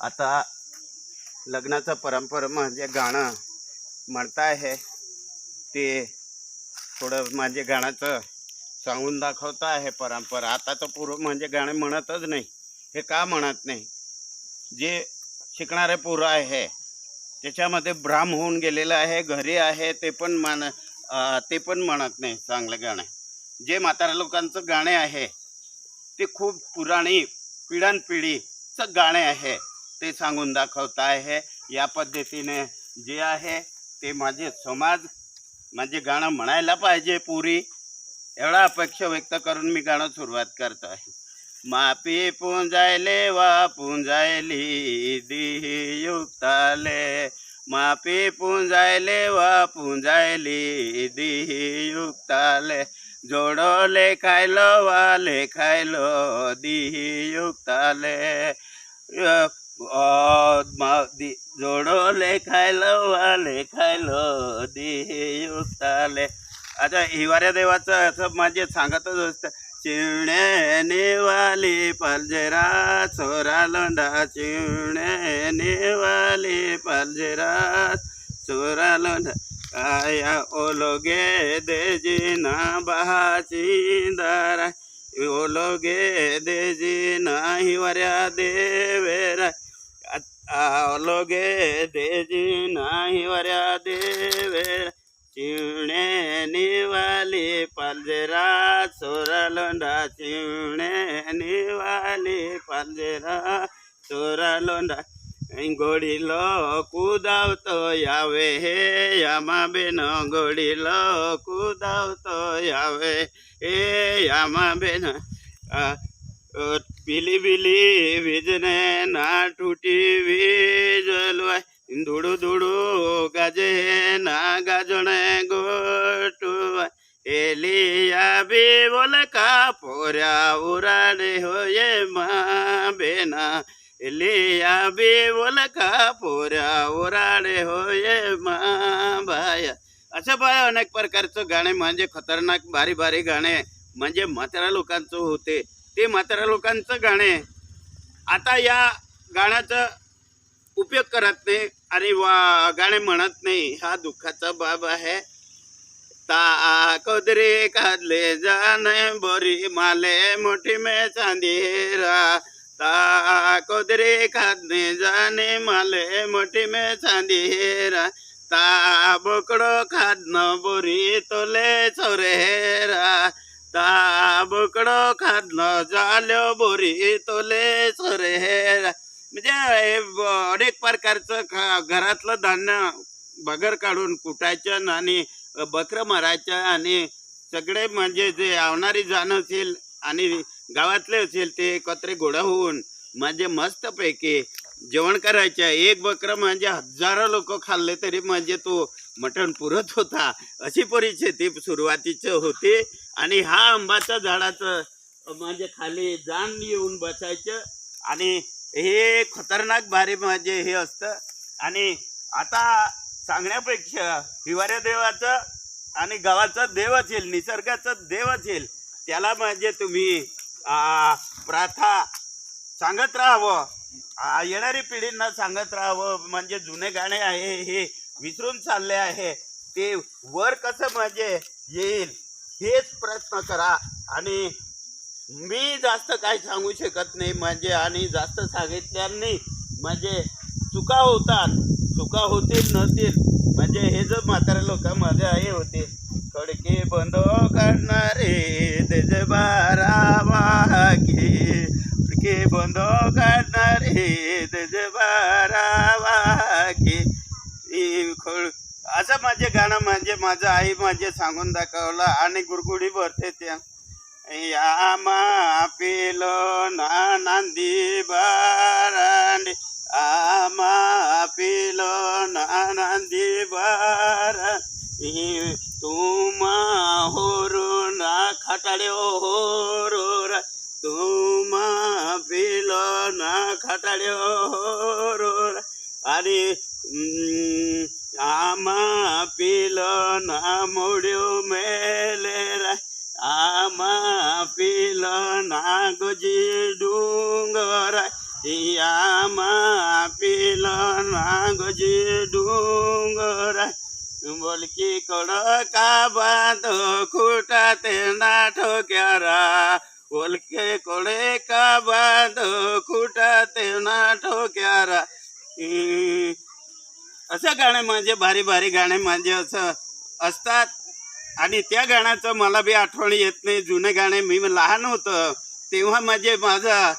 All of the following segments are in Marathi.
आता लग्नाचं परंपरा म्हणजे गाणं म्हणता आहे ते थोडं म्हणजे गाण्याचं सांगून दाखवता आहे परंपरा. आता तर पूर्व म्हणजे गाणे म्हणतच नाही. हे का म्हणत नाही? जे शिकणारे पोरं आहे त्याच्यामध्ये भ्राम होऊन गेलेलं आहे. घरी आहे ते पण म्हणत नाही चांगलं गाणं. जे म्हाताऱ्या लोकांचं गाणे आहे ते खूप पुराणी पिढ्यानपिढीचं गाणे आहे ते सांगून दाखवत आहे. या पद्धतीने जे आहे ते माझे समाज म्हणजे गाणं म्हणायला पाहिजे पुरी एवढा अपेक्षा व्यक्त करून मी गाणं सुरुवात करतो आहे. मापी पुंजायले वा पुंजायली दिही युक्ताले, मापी पुंजायले वा पुंजायली दिही युक्ताले, जोडो लेखायलो वा लेखायलो दिही युक्ताले, जोडो लेखायलो वा लेखायलो दिही युक्ताले. आता हिवाऱ्या देवाचं असं माझे सांगतच असतं. चिवणे निवाली पलजेरा चोरा लोंढा, चिवणे निवाली पलजेरा चोरा लोंढा, आया ओलोगे देजी ना बहाची दारा, ओलोगे देजी ना हिवाऱ्या देवेरा, ओलोगे देजी ना हिवाऱ्या देवेरा, चिवणे निवाली पालजेरा चोरा लोंढा, चिवणे निवाली पालजेरा चोरा लोंढा, गोडीलो कुदावतो यावे हे यामा बेन, गोडीलो कुदावतो यावे हे यामा बेन, बिली बिली विजने ना टूटी विजलवाय, धुडू धुडू गाजे ना गाजणे गोटुवाय, एलिया बी बोल का पोऱ्या उराडे होये मा बेना, एलिया बी बोल का पोऱ्या उराडे होये मा बाया. असं बाया अनेक प्रकारचं गाणे म्हणजे खतरनाक भारी भारी गाणे म्हणजे म्हाताऱ्या लोकांचं होते. ते म्हाताऱ्या लोकांचं गाणे आता या गाण्याचा उपयोग करत नाही आणि गाणे म्हणत नाही. हा दुःखाचा बाब आहे. ता कोदरी काढले जाणे बोरी माले मोठी में चांदीरा, ता कोदरी काढले जाणे माले मोठी में चांदीरा, ता बोकडो खादनं बोरी तोले चोरेरा, ता बोकडो खादनं झालो बोरी तोले चोरेरा. म्हणजे अनेक प्रकारचं घरातलं धान्य बगर काढून कुटायचं आणि बकरं मारायचं आणि सगळे म्हणजे जे आवणारी जाणं असेल आणि गावातले असेल ते एकत्र गोळा होऊन म्हणजे मस्तपैकी जेवण करायचं. एक बकरं म्हणजे हजारो लोक खाल्ले तरी म्हणजे तो मटण पुरत होता. अशी परिस्थिती सुरुवातीचं होती. आणि हा आंबाच्या झाडाचं म्हणजे खाली जाण येऊन बसायचं आणि हे खतरनाक भारी म्हणजे हे असतं. आणि आता सांगण्यापेक्षा हिवाऱ्या देवाचं आणि गावाचं देव असेल, निसर्गाचं देव असेल, त्याला म्हणजे तुम्ही प्रार्था सांगत राहावं, येणारी पिढींना सांगत राहावं. म्हणजे जुने गाणे आहे हे विसरून चालले आहे, ते वर कसं म्हणजे येईल हेच प्रयत्न करा. आणि मी जास्त काही सांगू शकत नाही म्हणजे आणि जास्त सांगितल्याने म्हणजे चुका होतात, चुका होतील नसतील म्हणजे हे जर म्हातारे लोक माझे आई होते. खडके बंद काढणारे तेज बारावाकी, खडके बंद काढणारे तेज बारावाकी, असं माझे गाणं म्हणजे माझं आई माझे सांगून दाखवलं. आणि गुरगुडी भरते त्या आमा पिलो ना नांदी बारांडी, आमा पिलो ना नांदी बारांडी, तुमा होरू ना खटाड्यो होरू, तुमा पिलो ना खटाड्यो होरू, आणि आमा पिलो ना मोड्यो मेलेरा, आमा पिलो ना गोजी डुंगर, या मापिल नागजी डोंगर बोलकी कडका बांध खुटा ते ना ठोक्यारा बोलके कडे का बांध खुटा ते ना ठोक्यारा. असं गाणे माझे भारी भारी गाणे माझे असं असतात. आणि त्या गाण्याचं मला बी आठवण येत नाही. जुने गाणे मी लहान होतं तेव्हा माझा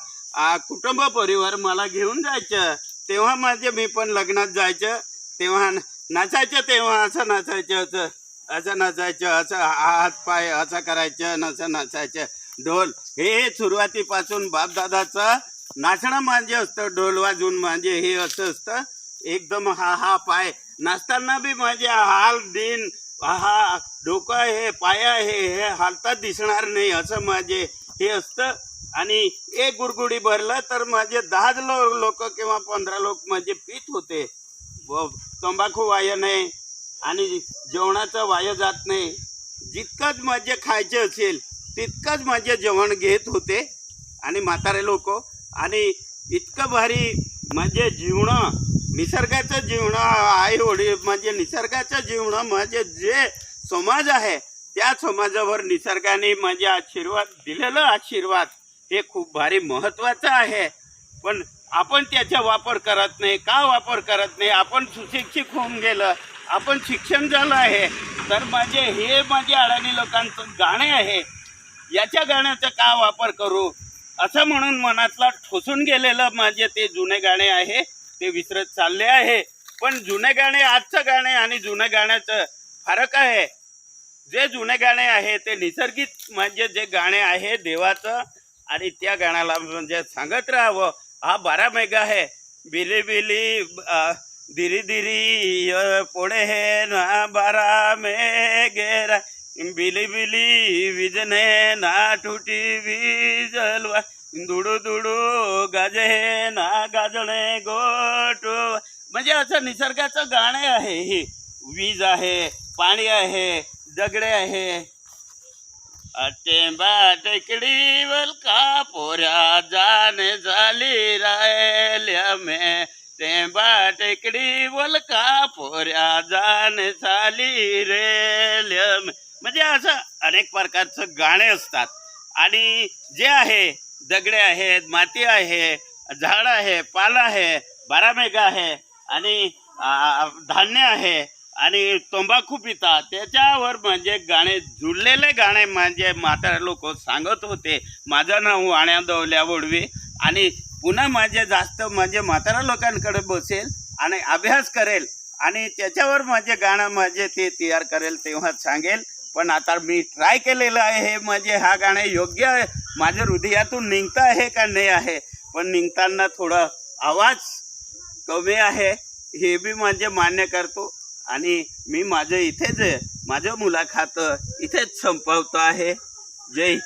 कुटुंब परिवार मला घेऊन जायचं. तेव्हा मी पण लग्नात जायचं तेव्हा नाचायचं. तेव्हा असं नाचायचं असं नाचायचं असं हात पाय असं करायचं असं नाचायचं. ढोल हे सुरुवातीपासून बापदादाचं नाचणं माझे असतं. ढोल वाजून माझे हे असं असतं एकदम. हा पाय नाचताना बी माझे हाल दिन हा डोकं हे पाया हे हालतात दिसणार नाही असं माझे हे असतं. आणि एक गुरगुडी भरलं तर माझे 10 लोक किंवा 15 लोक माझे पीत होते. तंबाखू वाया नाही आणि जेवणाचं वाया जात नाही. जितकंच माझे खायचे असेल तितकंच माझे जेवण घेत होते. आणि म्हातारे लोक आणि इतकं भारी म्हणजे जीवनं निसर्गाचं जीवनं आई वडील म्हणजे निसर्गाचं जीवनं म्हणजे जे समाज आहे त्या समाजावर निसर्गाने माझे आशीर्वाद दिलेलं आशीर्वाद हे खूप भारी महत्त्वाचं आहे. पण आपण त्याचा वापर करत नाही. का वापर करत नाही? आपण सुशिक्षित होऊन गेलं, आपण शिक्षण झालं आहे तर हे माझे अडाणी लोकांचं गाणे आहे याच्या गाण्याचा का वापर करू असं म्हणून मनातला ठोसून गेलेलं माझे ते जुने गाणे आहे ते विसरत चालले आहे. पण जुने गाणे आजचं गाणे आणि जुने गाण्याचं फरक आहे. जे जुने गाणे आहे ते निसर्गिक म्हणजे जे गाणे आहे देवाचं आणि त्या गाण्याला म्हणजे सांगत राहावं. हा 12 मेघा आहे. बिली बिली दिरी दिरी पोळे हे ना 12 मेघेरा बिली बिली विजने ना टुटी विजलवा दुडू दुडू गाजे ना गाजणे गोटू. म्हणजे असं निसर्गाचं गाणे आहे. ही वीज आहे, पाणी आहे, दगडे आहे. टेंबा टेकडीवर का पोऱ्या जाणे झाली राहिल्या मे टेंबा टेकडीवर का पोऱ्या जाणे झाली रेल्या मे. म्हणजे असं अनेक प्रकारचं गाणे असतात. आणि जे आहे दगडे आहेत, माती आहे, झाड आहे, पाला आहे, 12 मेघा आहे आणि धान्य आहे आणि तंबाखू पितात त्याच्यावर म्हणजे गाणे जुळलेले गाणे म्हणजे म्हातारे लोक सांगत होते. माझं नाव वाण्या दवल्या वडवी आणि पुन्हा माझे जास्त म्हणजे म्हाताऱ्या लोकांकडे बसेल आणि अभ्यास करेल आणि त्याच्यावर माझे गाणं म्हणजे ते तयार करेल तेव्हा सांगेल. पण आता मी ट्राय केलेलं आहे हे म्हणजे हा गाणं योग्य माझ्या हृदयातून निघतं आहे का नाही आहे. पण निघताना थोडं आवाज कमी आहे हे बी म्हणजे मान्य करतो. आणि मी माझं इथेच माझं मुलाखत इथेच संपवतो आहे. जय